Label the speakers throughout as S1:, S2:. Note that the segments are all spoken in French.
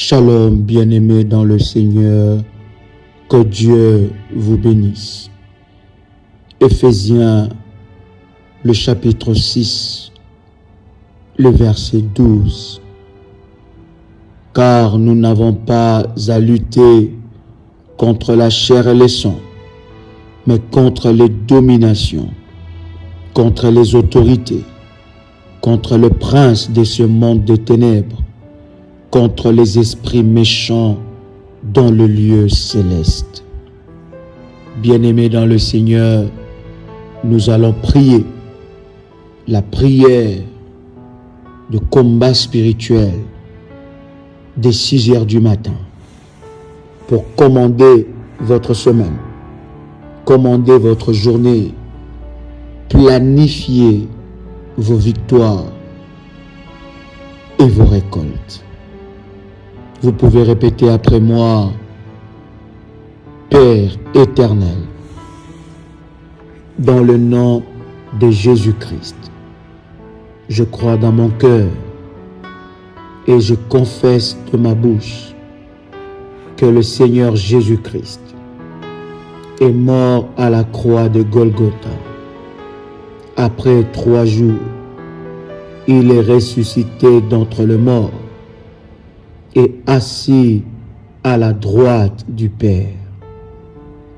S1: Shalom, bien-aimés dans le Seigneur, que Dieu vous bénisse. Éphésiens, le chapitre 6, le verset 12. Car nous n'avons pas à lutter contre la chair et le sang, mais contre les dominations, contre les autorités, contre le prince de ce monde de ténèbres, contre les esprits méchants dans le lieu céleste. Bien-aimés dans le Seigneur, nous allons prier la prière de combat spirituel dès 6 heures du matin pour commander votre semaine, commander votre journée, planifier vos victoires et vos récoltes. Vous pouvez répéter après moi: Père éternel, dans le nom de Jésus-Christ, je crois dans mon cœur et je confesse de ma bouche que le Seigneur Jésus-Christ est mort à la croix de Golgotha. Après 3 jours, il est ressuscité d'entre les morts et assis à la droite du Père.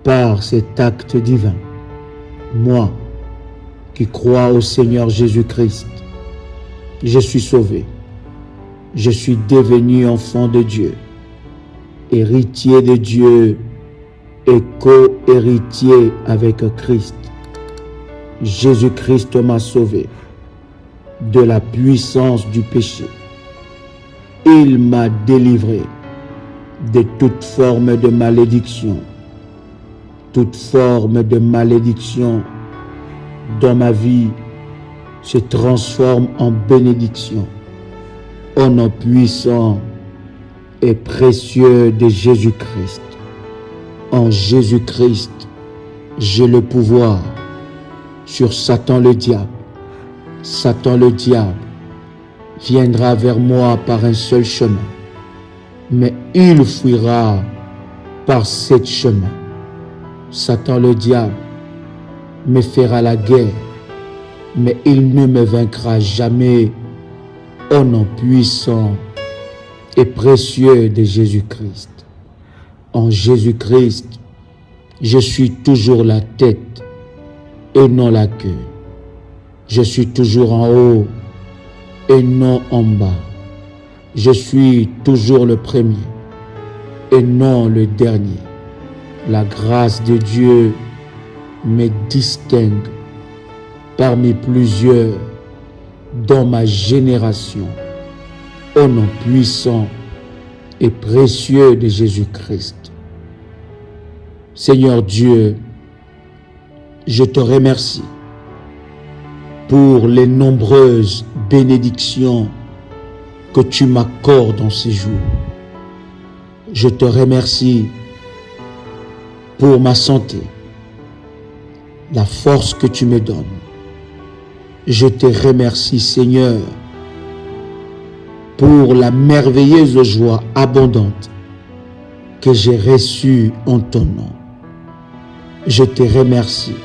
S1: Par cet acte divin, moi qui crois au Seigneur Jésus-Christ, je suis sauvé. Je suis devenu enfant de Dieu, héritier de Dieu et co-héritier avec Christ. Jésus-Christ m'a sauvé de la puissance du péché. Il m'a délivré de toute forme de malédiction. Toute forme de malédiction dans ma vie se transforme en bénédiction. Au nom puissant et précieux de Jésus-Christ. En Jésus-Christ, j'ai le pouvoir sur Satan le diable. Satan le diable viendra vers moi par un seul chemin, mais il fuira par 7 chemins. Satan le diable me fera la guerre, mais il ne me vaincra jamais. Au nom puissant et précieux de Jésus-Christ. En Jésus-Christ, je suis toujours la tête et non la queue. Je suis toujours en haut et non en bas. Je suis toujours le premier et non le dernier. La grâce de Dieu me distingue parmi plusieurs dans ma génération. Au nom puissant et précieux de Jésus-Christ. Seigneur Dieu, je te remercie pour les nombreuses bénédictions que tu m'accordes en ces jours. Je te remercie pour ma santé, la force que tu me donnes. Je te remercie, Seigneur, pour la merveilleuse joie abondante que j'ai reçue en ton nom. Je te remercie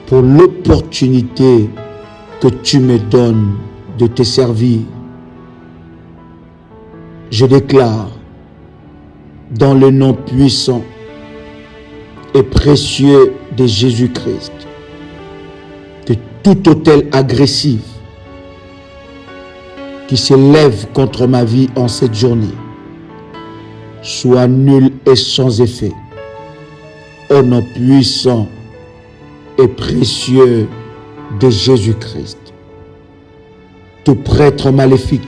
S1: pour l'opportunité que tu me donnes de te servir. Je déclare, dans le nom puissant et précieux de Jésus-Christ, que tout autel agressif qui s'élève contre ma vie en cette journée soit nul et sans effet. Au nom puissant et précieux de Jésus-Christ. Tout prêtre maléfique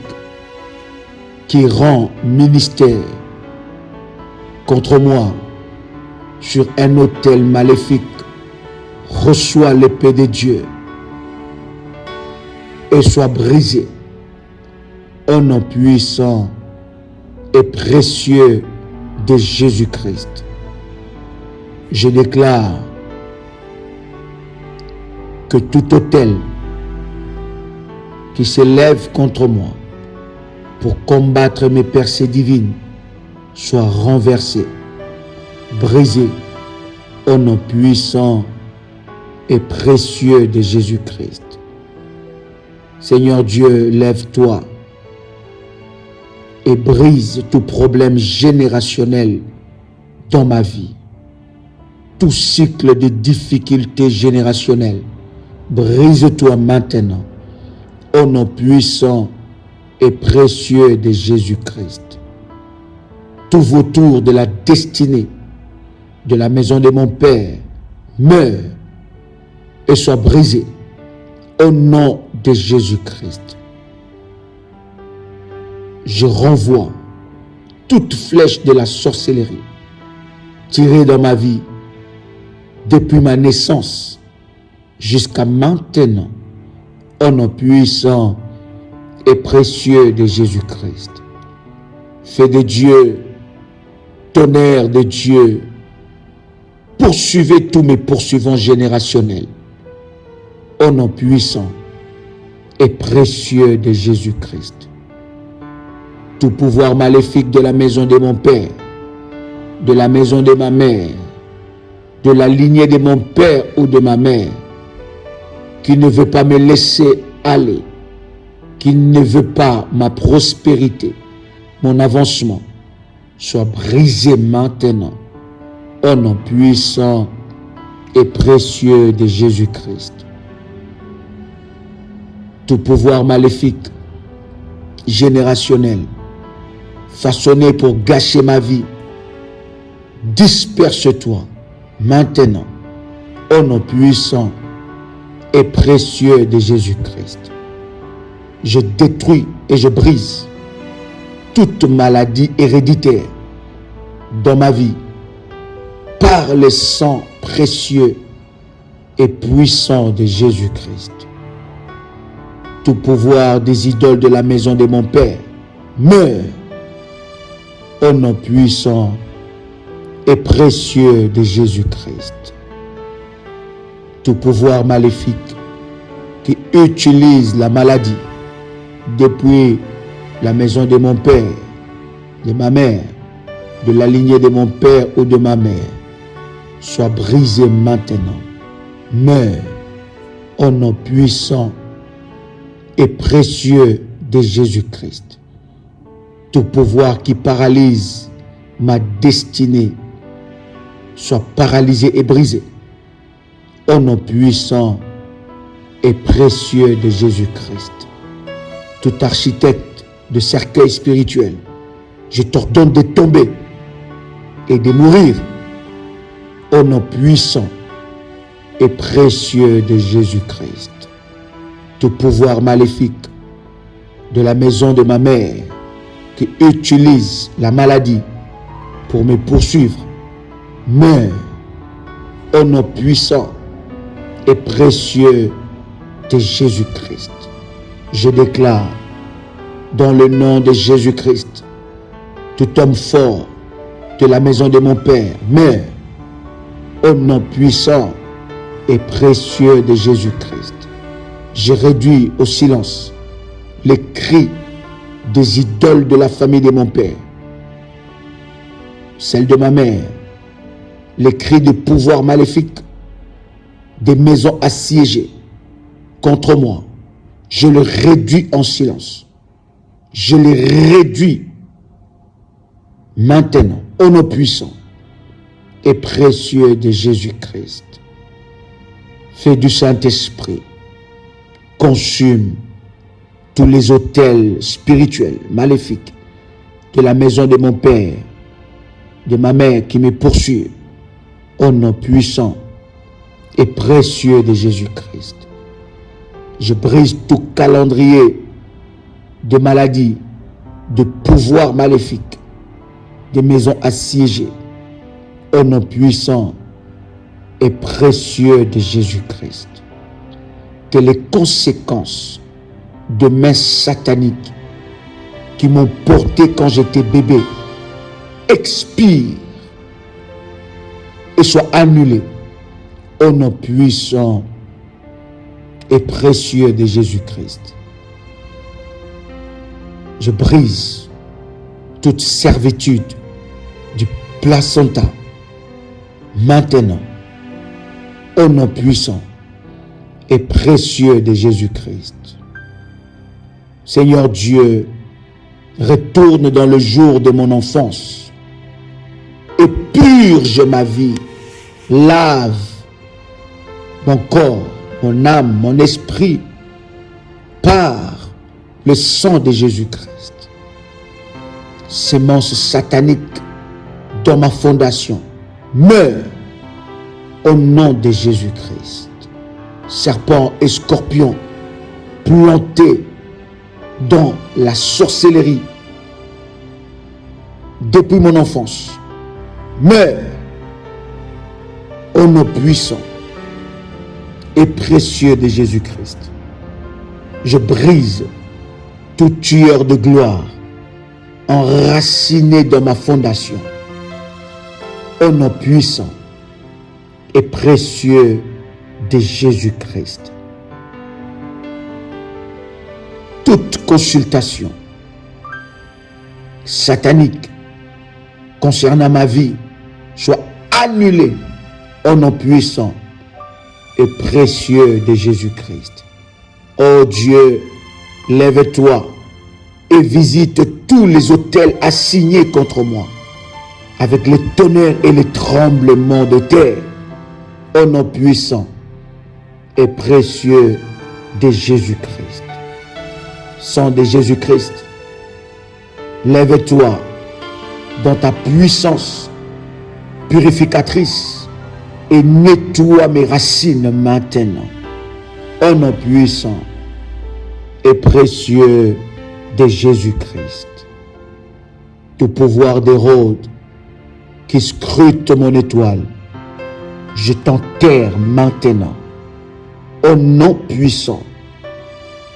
S1: qui rend ministère contre moi sur un autel maléfique reçoit l'épée de Dieu et soit brisé au nom puissant et précieux de Jésus-Christ. Je déclare que tout autel qui s'élève contre moi pour combattre mes percées divines soit renversé, brisé au nom puissant et précieux de Jésus-Christ. Seigneur Dieu, lève-toi et brise tout problème générationnel dans ma vie. Tout cycle de difficultés générationnelles, brise-toi maintenant au nom puissant et précieux de Jésus-Christ. Tout vautour de la destinée de la maison de mon Père meurt et soit brisé au nom de Jésus-Christ. Je renvoie toute flèche de la sorcellerie tirée dans ma vie depuis ma naissance jusqu'à maintenant au nom puissant et précieux de Jésus-Christ. Feu de Dieu, tonnerre de Dieu, poursuivez tous mes poursuivants générationnels au nom puissant et précieux de Jésus-Christ. Tout pouvoir maléfique de la maison de mon Père, de la maison de ma mère, de la lignée de mon père ou de ma mère, qui ne veut pas me laisser aller, qui ne veut pas ma prospérité, mon avancement, soit brisé maintenant au nom puissant et précieux de Jésus-Christ. Tout pouvoir maléfique, générationnel, façonné pour gâcher ma vie, disperse-toi maintenant au nom puissant et précieux de Jésus-Christ. Je détruis et je brise toute maladie héréditaire dans ma vie par le sang précieux et puissant de Jésus-Christ. Tout pouvoir des idoles de la maison de mon Père meurt au nom puissant et précieux de Jésus-Christ. Tout pouvoir maléfique qui utilise la maladie depuis la maison de mon père, de ma mère, de la lignée de mon père ou de ma mère, soit brisé maintenant. Meurt au nom puissant et précieux de Jésus-Christ. Tout pouvoir qui paralyse ma destinée soit paralysé et brisé au nom puissant et précieux de Jésus-Christ. Tout architecte de cercueil spirituel, je t'ordonne de tomber et de mourir au nom puissant et précieux de Jésus-Christ. Tout pouvoir maléfique de la maison de ma mère qui utilise la maladie pour me poursuivre meurt au nom puissant et précieux de Jésus-Christ. Je déclare dans le nom de Jésus-Christ, tout homme fort de la maison de mon Père meurt au nom puissant et précieux de Jésus-Christ. Je réduis au silence les cris des idoles de la famille de mon Père, celle de ma mère, les cris de pouvoir maléfique des maisons assiégées contre moi. Je les réduis en silence. Je les réduis maintenant au nom puissant et précieux de Jésus-Christ. Feu du Saint-Esprit, consume tous les autels spirituels maléfiques de la maison de mon Père, de ma mère qui me poursuit au nom puissant et précieux de Jésus-Christ. Je brise tout calendrier de maladies, de pouvoirs maléfiques, de maisons assiégées au nom puissant et précieux de Jésus-Christ. Que les conséquences de mains sataniques qui m'ont porté quand j'étais bébé expirent et soient annulées au nom puissant et précieux de Jésus-Christ. Je brise toute servitude du placenta maintenant, au nom puissant et précieux de Jésus-Christ. Seigneur Dieu, retourne dans le jour de mon enfance et purge ma vie, lave mon corps, mon âme, mon esprit par le sang de Jésus-Christ. Sémence satanique dans ma fondation, meurs au nom de Jésus-Christ. Serpent et scorpion plantés dans la sorcellerie depuis mon enfance, meurs au nom puissant et précieux de Jésus-Christ. Je brise tout tueur de gloire enraciné dans ma fondation, au nom puissant et précieux de Jésus-Christ. Toute consultation satanique concernant ma vie soit annulée au nom puissant et précieux de Jésus-Christ. Ô Dieu, lève-toi et visite tous les autels assignés contre moi avec les tonnerres et les tremblements de terre au nom puissant et précieux de Jésus-Christ. Sang de Jésus-Christ, lève-toi dans ta puissance purificatrice et nettoie mes racines maintenant, au nom puissant et précieux de Jésus-Christ. Tout pouvoir d'Hérode qui scrute mon étoile, je t'enterre maintenant, au nom puissant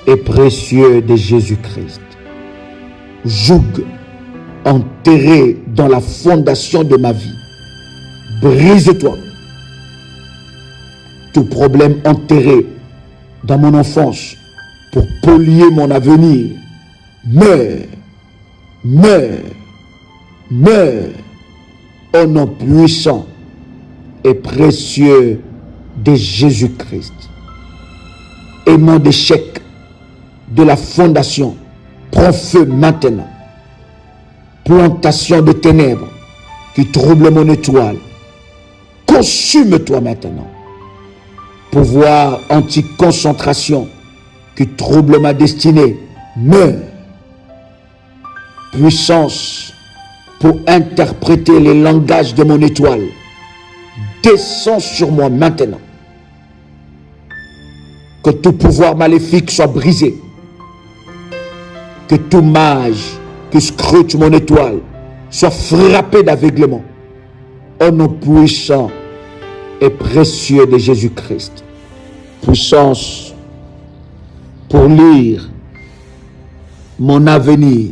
S1: et précieux de Jésus-Christ. Joug enterré dans la fondation de ma vie, brise-toi. Tout problème enterré dans mon enfance pour polluer mon avenir, meurs, meurs, meurs, au nom puissant et précieux de Jésus-Christ. Aimant d'échec de la fondation, prends feu maintenant. Plantation de ténèbres qui trouble mon étoile, consume-toi maintenant. Pouvoir anti-concentration qui trouble ma destinée, meurs. Puissance pour interpréter les langages de mon étoile, descends sur moi maintenant. Que tout pouvoir maléfique soit brisé. Que tout mage qui scrute mon étoile soit frappé d'aveuglement. Au nom puissant et précieux de Jésus-Christ. Puissance pour lire mon avenir,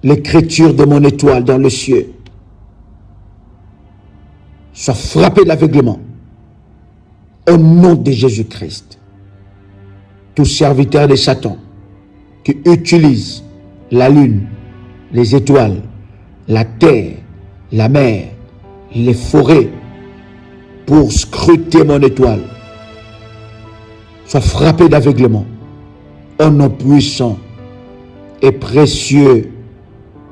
S1: l'écriture de mon étoile dans le ciel, soit frappé d'aveuglement. Au nom de Jésus-Christ. Tout serviteur de Satan qui utilise la lune, les étoiles, la terre, la mer, les forêts pour scruter mon étoile, soit frappé d'aveuglement au nom puissant et précieux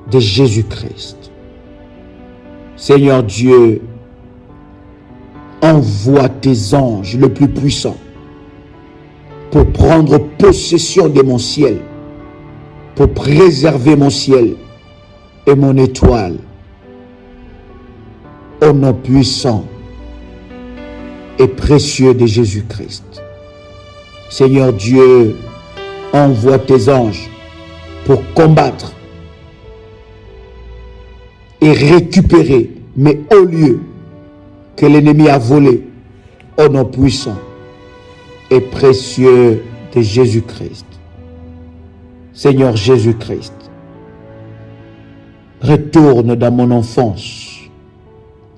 S1: de Jésus-Christ. Seigneur Dieu, envoie tes anges le plus puissant pour prendre possession de mon ciel, pour préserver mon ciel et mon étoile. Au nom puissant et précieux de Jésus-Christ. Seigneur Dieu, envoie tes anges pour combattre et récupérer mes hauts lieux que l'ennemi a volés au nom puissant et précieux de Jésus-Christ. Seigneur Jésus-Christ, retourne dans mon enfance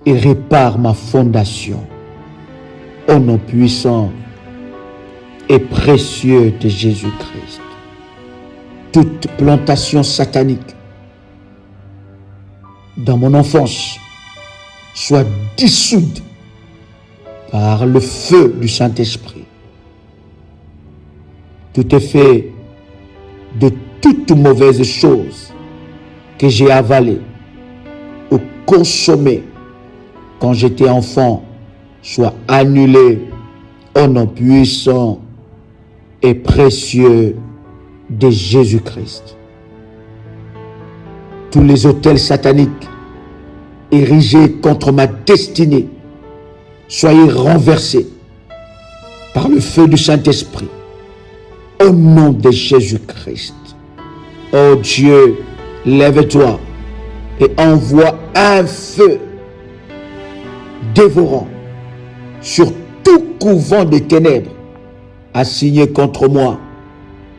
S1: et répare ma fondation au nom puissant et précieux de Jésus-Christ. toute plantation satanique dans mon enfance soit dissoute par le feu du Saint-Esprit. Tout effet de toute mauvaise chose que j'ai avalée ou consommée quand j'étais enfant soit annulé au nom puissant et précieux de Jésus-Christ. Tous les autels sataniques érigés contre ma destinée soyez renversés par le feu du Saint-Esprit au nom de Jésus-Christ. Oh Dieu, lève-toi et envoie un feu dévorant sur tout couvent de ténèbres assigné contre moi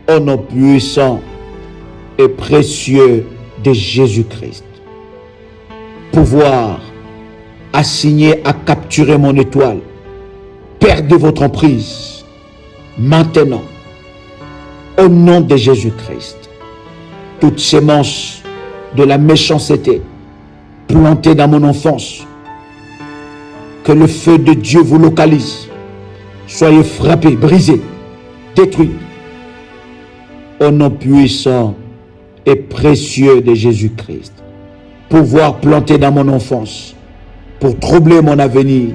S1: au nom puissant et précieux de Jésus-Christ. Pouvoir assigné à capturer mon étoile, perdez votre emprise maintenant au nom de Jésus-Christ. Toute sémence de la méchanceté plantée dans mon enfance, que le feu de Dieu vous localise. Soyez frappés, brisés, détruits au nom puissant et précieux de Jésus-Christ. Pouvoir planté dans mon enfance pour troubler mon avenir.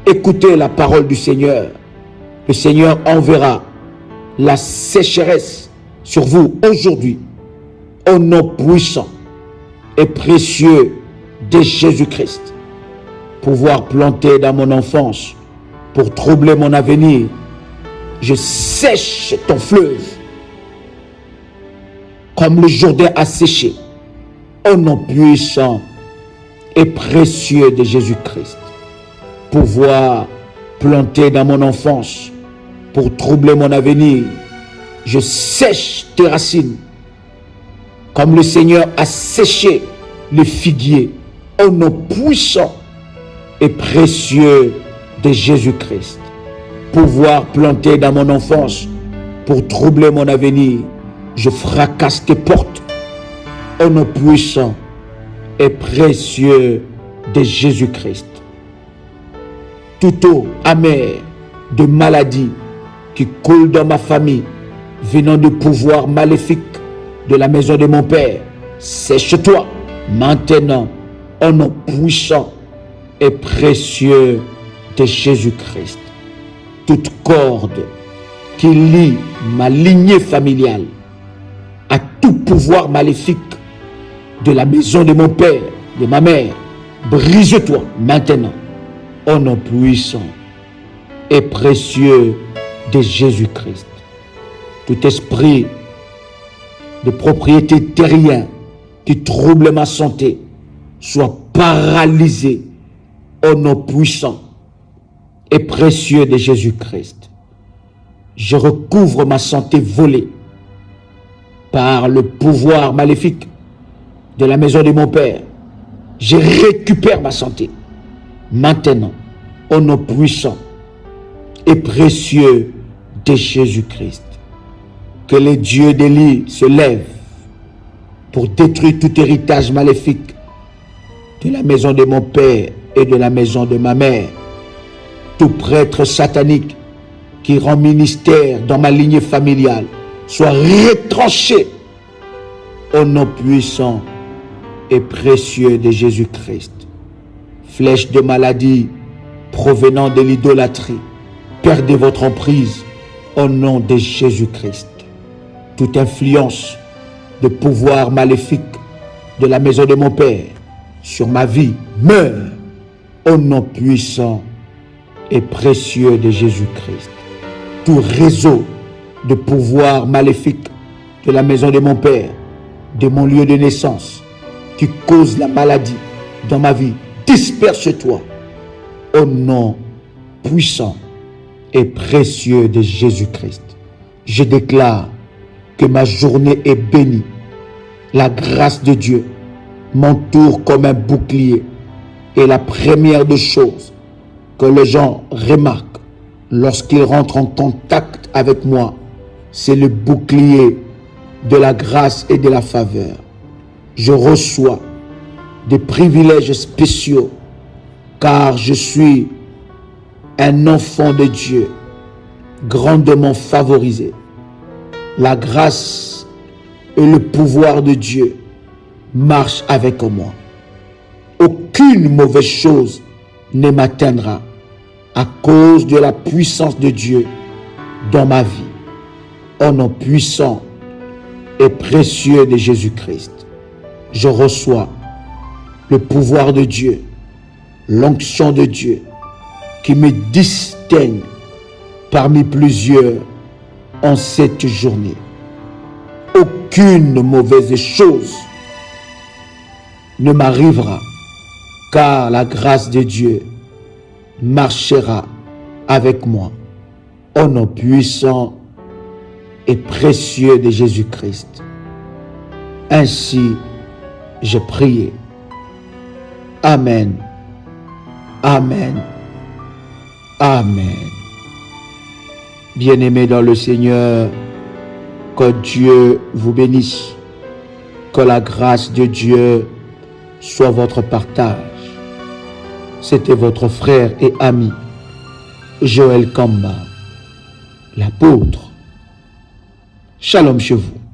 S1: Écoutez la parole du Seigneur. Le Seigneur enverra la sécheresse sur vous aujourd'hui au nom puissant et précieux de Jésus-Christ. Pouvoir planté dans mon enfance pour troubler mon avenir. Je sèche ton fleuve comme le Jourdain a séché au nom puissant et précieux de Jésus-Christ. Pouvoir planté dans mon enfance pour troubler mon avenir. Je sèche tes racines comme le Seigneur a séché le figuier au nom puissant et précieux de Jésus-Christ. Pouvoir planté dans mon enfance pour troubler mon avenir. Je fracasse tes portes au nom puissant et précieux de Jésus-Christ. Toute eau amère de maladie qui coule dans ma famille, venant du pouvoir maléfique de la maison de mon Père, sèche-toi maintenant au nom puissant et précieux de Jésus-Christ. Toute corde qui lie ma lignée familiale à tout pouvoir maléfique de la maison de mon père, de ma mère, brise-toi maintenant au nom puissant et précieux de Jésus-Christ. Tout esprit de propriété terrienne qui trouble ma santé soit paralysé au nom puissant et précieux de Jésus-Christ. Je recouvre ma santé volée par le pouvoir maléfique de la maison de mon Père. Je récupère ma santé maintenant au nom puissant et précieux de Jésus-Christ. Que les dieux d'Élie se lèvent pour détruire tout héritage maléfique de la maison de mon Père et de la maison de ma mère. Tout prêtre satanique qui rend ministère dans ma lignée familiale soit retranché au nom puissant et précieux de Jésus-Christ. Flèche de maladie provenant de l'idolâtrie, perdez votre emprise au nom de Jésus-Christ. Toute influence de pouvoir maléfique de la maison de mon Père sur ma vie meurt au nom puissant et précieux de Jésus-Christ. Tout réseau de pouvoir maléfique de la maison de mon Père, de mon lieu de naissance, qui cause la maladie dans ma vie, disperse-toi au nom puissant et précieux de Jésus-Christ. Je déclare que ma journée est bénie. La grâce de Dieu m'entoure comme un bouclier. Et la première des choses que les gens remarquent lorsqu'ils rentrent en contact avec moi, c'est le bouclier de la grâce et de la faveur. Je reçois des privilèges spéciaux car je suis un enfant de Dieu, grandement favorisé. La grâce et le pouvoir de Dieu marchent avec moi. Aucune mauvaise chose ne m'atteindra à cause de la puissance de Dieu dans ma vie. Au nom puissant et précieux de Jésus-Christ, je reçois le pouvoir de Dieu, l'onction de Dieu qui me distingue parmi plusieurs en cette journée. Aucune mauvaise chose ne m'arrivera car la grâce de Dieu marchera avec moi. Au nom puissant et précieux de Jésus-Christ. Ainsi, j'ai prié. Amen. Amen. Amen. Bien-aimés dans le Seigneur, que Dieu vous bénisse. Que la grâce de Dieu soit votre partage. C'était votre frère et ami, Joël Kamba, l'apôtre. Shalom chez vous.